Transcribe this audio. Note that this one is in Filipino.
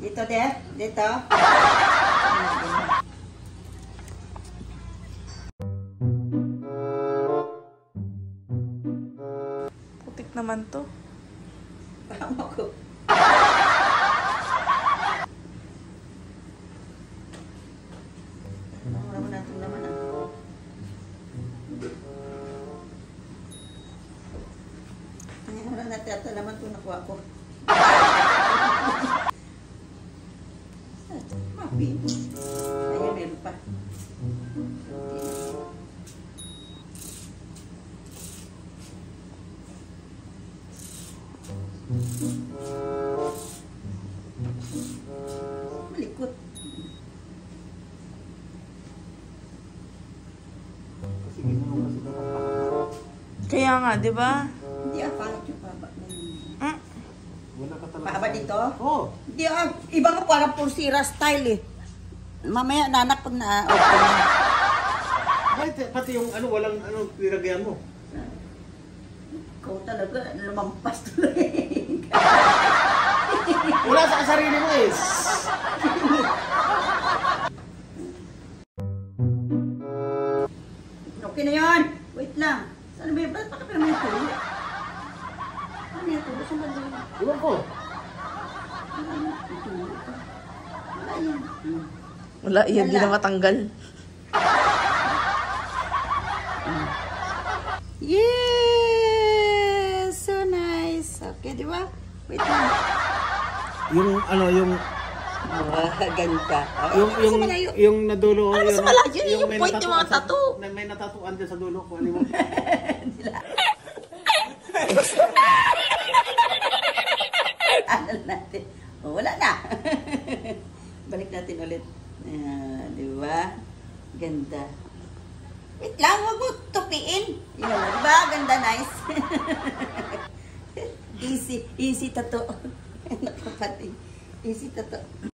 Dito, de. Dito. Putik naman to. Tama ko. Wala natin naman ah. Wala natin ata naman ito nakuha ko. Mapi. Ayan, meron pa. Malikot. Kaya nga, di ba? Hindi pangit yung paba. Wala ka talaga. Paba dito? Oo. Hindi iba nga parang pulsira style eh. Mamaya nanak pag na-open na. Bakit pati yung walang nilagyan mo? Ikaw talaga, lumampas tuloy. Wala sa sarili mo eh. Okay na yun. Wait lang. Saan ba yun? Ba't pa ka may tulo? Ano yung tulo? Saan ba yun? Iwan ko. Wala yan. Wala, yan din na matanggal. Yes! So nice. Okay, di ba? Wait lang. Yung Ganda. yung nadulo. Ano sa malayo? Yung point yung mga tattoo. May natatuan dyan sa dulo ko. Ano mo? Ano natin? Oh, wala na. Balik natin ulit. Di ba? Ganda. Wait lang, huwag mo tupiin. Yun, di ba? Ganda, nice. Easy tattoo. Nakapati. Easy tattoo.